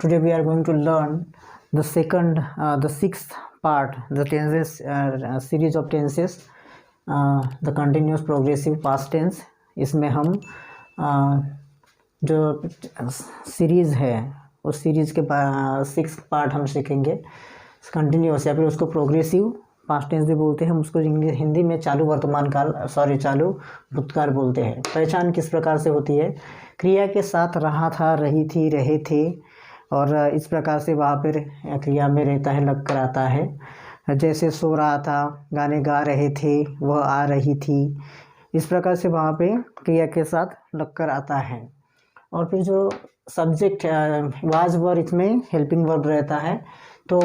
Today we are going to learn the sixth part, the tenses series of tenses, the continuous progressive past tense. इसमें हम जो series है उस series के six part हम सीखेंगे. कंटिन्यूस या फिर उसको प्रोग्रेसिव पास्ट टेंस भी बोलते हैं. हम उसको हिंदी में चालू वर्तमान काल चालू भूतकाल बोलते हैं. पहचान किस प्रकार से होती है? क्रिया के साथ रहा था, रही थी, रहे थे, और इस प्रकार से वहाँ पर क्रिया में रहता है, लग कर आता है. जैसे सो रहा था, गाने गा रहे थे, वह आ रही थी. इस प्रकार से वहाँ पे क्रिया के साथ लग कर आता है. और फिर जो सब्जेक्ट वाज वर, इसमें हेल्पिंग वर्ब रहता है. तो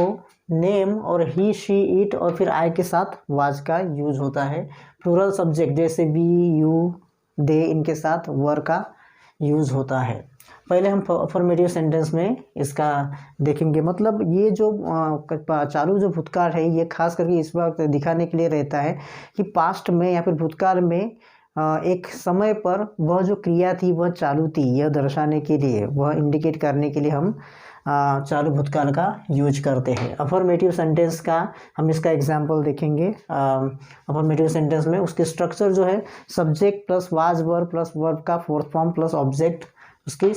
नेम और ही, शी, इट और फिर आई के साथ वाज का यूज होता है. प्लूरल सब्जेक्ट जैसे वी, यू, दे, इनके साथ वर का यूज होता है. पहले हम अफर्मेटिव सेंटेंस में इसका देखेंगे. मतलब ये जो चालू जो भूतकाल है, ये खास करके इस वक्त दिखाने के लिए रहता है कि पास्ट में या फिर भूतकाल में एक समय पर वह जो क्रिया थी वह चालू थी. यह दर्शाने के लिए, वह इंडिकेट करने के लिए हम चालू भूतकाल का यूज करते हैं. अफर्मेटिव सेंटेंस का हम इसका एग्जांपल देखेंगे. अफर्मेटिव सेंटेंस में उसकी स्ट्रक्चर जो है subject plus was were plus verb का फोर्थ फॉर्म प्लस ऑब्जेक्ट, उसकी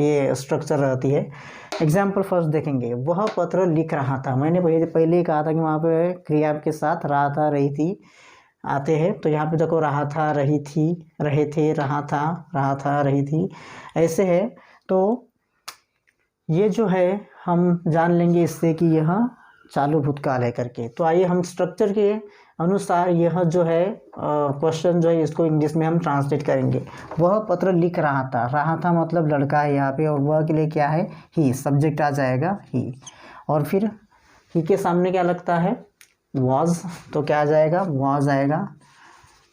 ये स्ट्रक्चर रहती है. एग्जाम्पल फर्स्ट देखेंगे. वह पत्र लिख रहा था. मैंने पहले ही कहा था कि वहाँ पे क्रिया के साथ रहा था, रही थी आते हैं. तो यहाँ पे देखो, रहा था, रही थी, रहे थे, रहा था, रही थी, ऐसे है. तो ये जो है हम जान लेंगे इससे कि यह चालू भूतकाल है करके. तो आइए हम स्ट्रक्चर के अनुसार यह जो है क्वेश्चन जो है इसको इंग्लिश में हम ट्रांसलेट करेंगे. वह पत्र लिख रहा था मतलब लड़का है यहाँ पे, और वह के लिए क्या है? ही. सब्जेक्ट आ जाएगा ही, और फिर ही के सामने क्या लगता है? वॉज. तो क्या आ जाएगा? वॉज आएगा.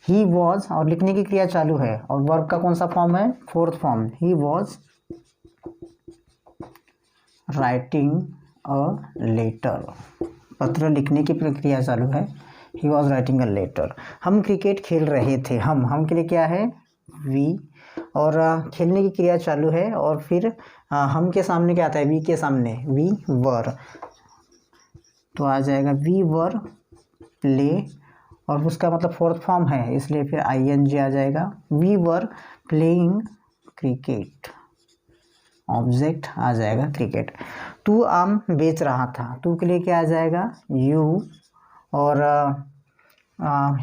ही वॉज, और लिखने की क्रिया चालू है, और वर्ब का कौन सा फॉर्म है? Fourth form. He was writing a letter. पत्र लिखने की प्रक्रिया चालू है. He was writing a letter. हम क्रिकेट खेल रहे थे. हम के लिए क्या है? वी, और खेलने की क्रिया चालू है. और फिर हम के सामने क्या आता है? वी के सामने वी वर. तो आ जाएगा वी वर प्ले, और उसका मतलब फोर्थ फॉर्म है इसलिए फिर ING आ जाएगा. We were playing cricket. Object आ जाएगा क्रिकेट. तू आम बेच रहा था. तू के लिए क्या आ जाएगा? यू, और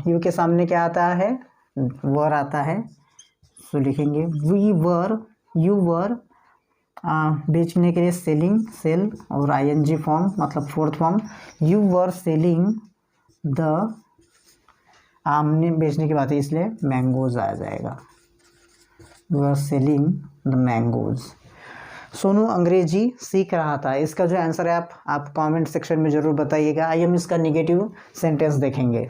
यू के सामने क्या आता है? वर आता है. सो लिखेंगे वी वर, यू वर, बेचने के लिए सेलिंग, सेल, और ING फॉर्म मतलब fourth form. You were selling the, आमने बेचने की बात है इसलिए मैंगोज आ जाएगा. You are selling the mangoes. Sonu अंग्रेजी सीख रहा था. इसका जो आंसर है आप कमेंट सेक्शन में ज़रूर बताइएगा. आइए हम इसका नेगेटिव सेंटेंस देखेंगे.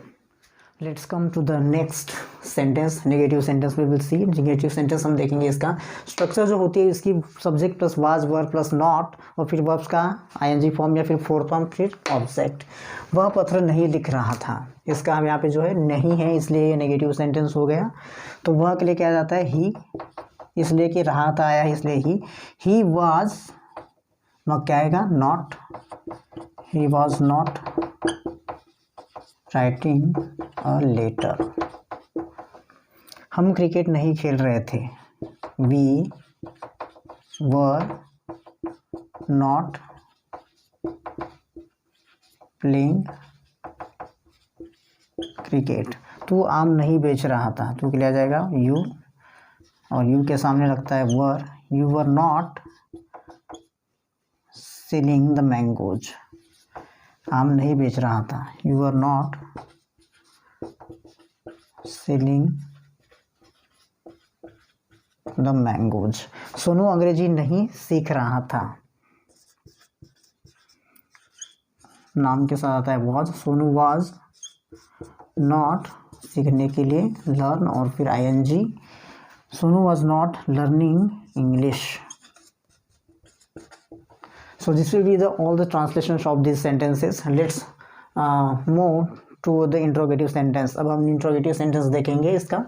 Let's come to the next sentence. Negative sentence में विल सी. नेगेटिव सेंटेंस हम देखेंगे. इसका स्ट्रक्चर जो होती है इसकी subject plus was verb plus not, और फिर वर्ब्स का ING फॉर्म या फिर फोर्थ फॉर्म, फिर ऑब्जेक्ट. वह पत्र नहीं लिख रहा था. इसका हम यहाँ पे जो है नहीं है इसलिए ये नेगेटिव सेंटेंस हो गया. तो वह के लिए क्या जाता है? ही, इसलिए कि रहा था आया इसलिए ही. ही वॉज, वह क्या आएगा? Not. He was not writing a letter. हम क्रिकेट नहीं खेल रहे थे. We were not playing cricket. तू आम नहीं बेच रहा था. तू के लिए आ जाएगा यू, और यू के सामने लगता है were. You were not selling the mangoes. आम नहीं बेच रहा था. You were not selling the mangoes. Sonu Angrezi नहीं सीख रहा था. नाम के साथ आता है वॉज. सोनू वॉज नॉट, सीखने के लिए लर्न, और फिर ING. Sonu was not learning English. So this will be all the translations of these sentences. Let's move to the interrogative sentence. अब हम interrogative sentence देखेंगे. इसका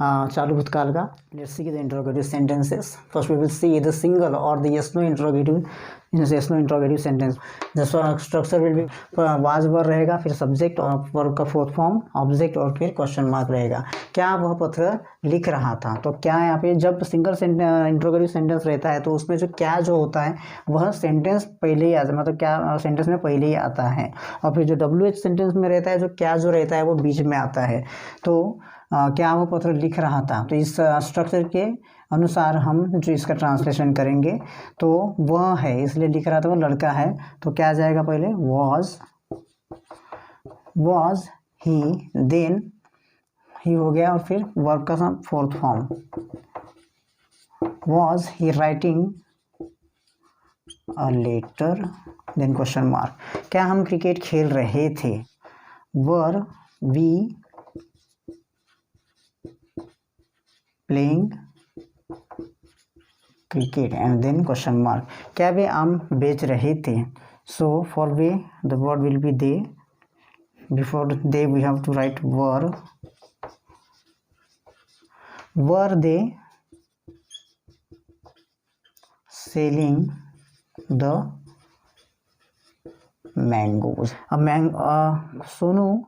चालू भूतकाल का। Let's see the interrogative sentences. First we will see the single और the yes no interrogative sentence. The structure will be was were रहेगा, फिर सब्जेक्ट और वर्ब का फोर्थ फॉर्म, ऑब्जेक्ट और फिर क्वेश्चन मार्क रहेगा। क्या वह पत्र लिख रहा था, तो क्या यहाँ पे जब सिंगल इंट्रोगेटिव सेंटेंस रहता है तो उसमें जो क्या जो होता है वह सेंटेंस पहले ही आता है, मतलब क्या सेंटेंस में पहले ही आता है। और फिर जो WH सेंटेंस में रहता है जो क्या जो रहता है वो बीच में आता है। तो क्या वो पत्र लिख रहा था, तो इस स्ट्रक्चर के अनुसार हम जो इसका ट्रांसलेशन करेंगे तो वह है, इसलिए लिख रहा था वो लड़का है, तो क्या आ जाएगा पहले वॉज ही, देन ही हो गया और फिर वर्ब का fourth form, was he writing a letter, then question mark. क्या हम क्रिकेट खेल रहे थे, were we playing cricket, and then question mark. क्या वे आम बेच रहे थे, सो फॉर वे the word will be they, before they we have to write were they selling the mangoes. अब सोनू,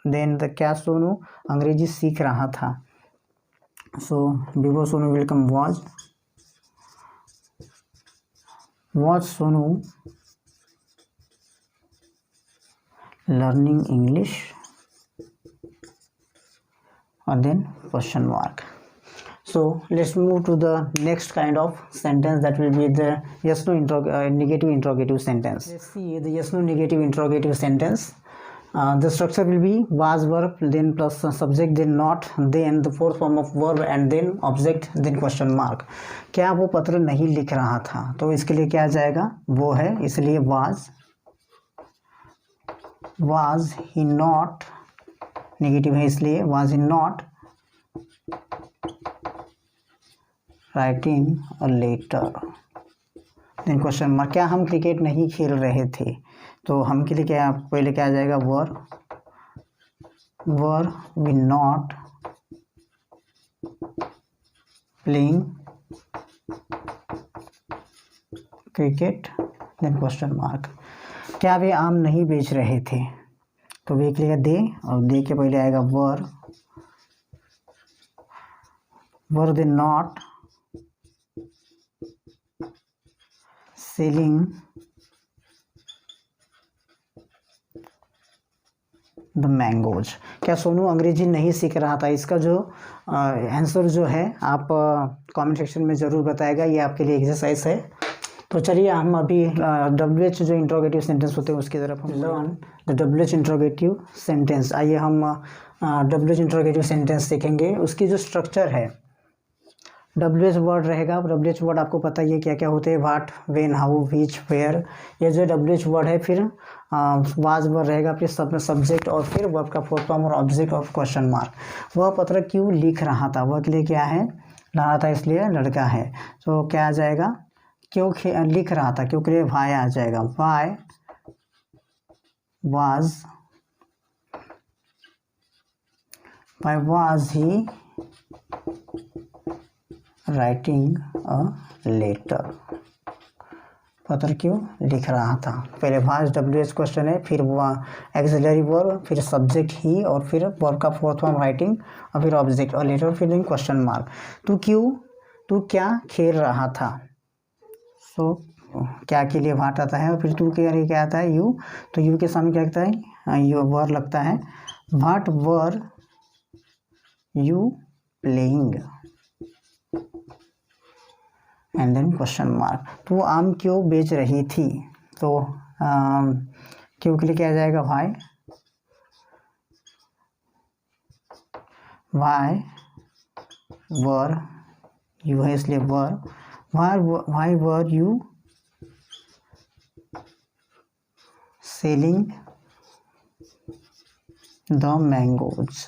देन द क्या सोनू अंग्रेजी सीख रहा था, so before Sonu will come was Sonu learning English, and then question mark. So let's move to the next kind of sentence, that will be the yes no negative interrogative sentence. Let's see the yes no negative interrogative sentence. The structure will be was verb, then plus subject, then not, then the fourth form of verb, and then object, then question mark. क्या वो पत्र नहीं लिख रहा था, तो इसके लिए क्या आ जाएगा, वो है, इसलिए was he not, नेगेटिव है इसलिए was he not writing a letter, then question mark. क्या हम क्रिकेट नहीं खेल रहे थे, तो हम के लिए क्या पहले क्या आ जाएगा, were we not playing cricket, then question mark. क्या वे आम नहीं बेच रहे थे, तो वे के लिए दे, और दे के पहले आएगा were they not selling the mangoes. क्या सोनू अंग्रेजी नहीं सीख रहा था, इसका जो आंसर जो है आप कमेंट सेक्शन में ज़रूर बताएगा, ये आपके लिए एक्सरसाइज है। तो चलिए हम अभी WH जो इंट्रोगेटिव सेंटेंस होते हैं उसकी तरफ हम learn the WH interrogative sentence. आइए हम WH इंट्रोगेटिव सेंटेंस सीखेंगे। उसकी जो स्ट्रक्चर है, WH वर्ड रहेगा। WH वर्ड आपको पता ही है क्या क्या होते हैं, वाट, वेन, हाउ, विच, वेयर, ये जो WH वर्ड है। फिर वाज वर्ड रहेगा, फिर सब्जेक्ट और फिर वर्ब का फोर्थ फॉर्म और ऑब्जेक्ट ऑफ क्वेश्चन मार्क। वह पत्र क्यों लिख रहा था, वह के लिए क्या है, रहा था इसलिए लड़का है, तो क्या आ जाएगा, क्यों लिख रहा था, क्यों के लिए वाई आ जाएगा, why was he writing a letter, पत्र क्यों लिख रहा था। पहले वाज WH क्वेश्चन है, फिर एक्सिलरी वर्ब, फिर सब्जेक्ट ही, और फिर वर्ब का फोर्थ फॉर्म राइटिंग, और फिर ऑब्जेक्ट और लेटर, फिर क्वेश्चन मार्क। तू क्या खेल रहा था, सो क्या के लिए वाट आता है, और फिर तू के लिए क्या आता है, यू, तो यू के सामने क्या लगता है, यू वर लगता है, what were you playing, and then question mark. तो आम क्यों बेच रही थी, तो क्यों के लिए क्या आ जाएगा, वाई वर यू है इसलिए why were you selling the mangoes,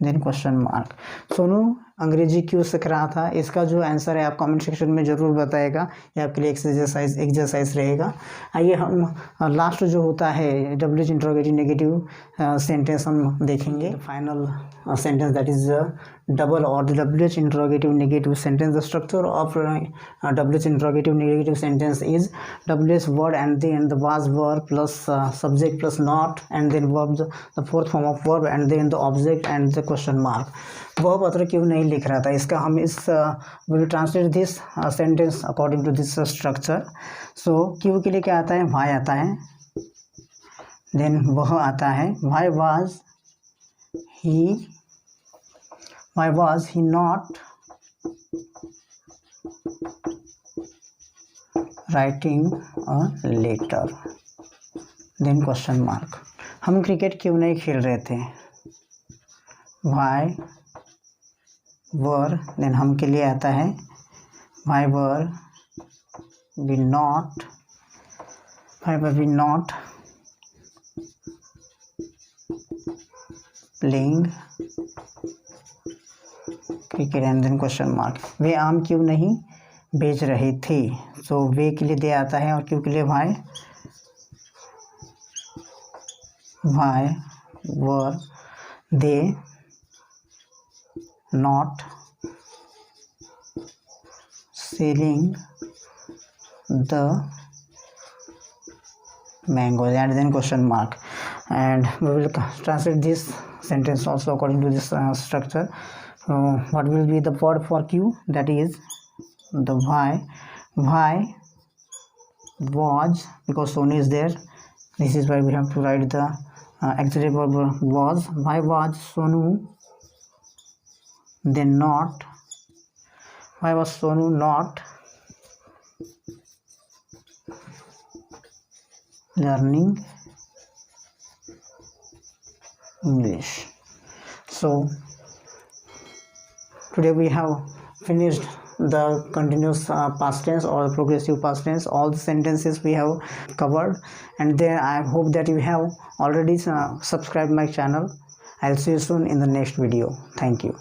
then question mark. Sonu अंग्रेजी क्यों सीख रहा था, इसका जो आंसर है आप कमेंट सेक्शन में ज़रूर बताएगा, ये आपके लिए एक्सरसाइज रहेगा। आइए हम लास्ट जो होता है W H interrogative negative sentence हम देखेंगे। Final sentence that is double or the WH interrogative negative sentence. The structure of WH interrogative negative sentence is WH word and then the was verb plus subject plus not and then verb, the fourth form of verb and then the object and the question mark. verb अत्र क्यों नहीं लिख रहा था, इसका हम इस will translate this sentence according to this structure. So क्यों के लिए क्या आता है, why आता है, then वह आता है, why was he not writing a letter, then question mark. हम क्रिकेट क्यों नहीं खेल रहे थे, why were, then हम के लिए आता है why were we not playing cricket and then question mark. वे आम क्यों नहीं बेच रहे थे, सो वे के लिए दे आता है और क्यों के लिए why were they not selling the mangoes and then question mark. And we will translate this sentence also according to this structure. What will be the word for Q, that is the why was, because Sonu is there, this is why we have to write the auxiliary verb was. Why was Sonu then not, why was Sonu not learning English. So today we have finished the continuous past tense or progressive past tense. All the sentences we have covered, and then I hope that you have already subscribed my channel. I'll see you soon in the next video. Thank you.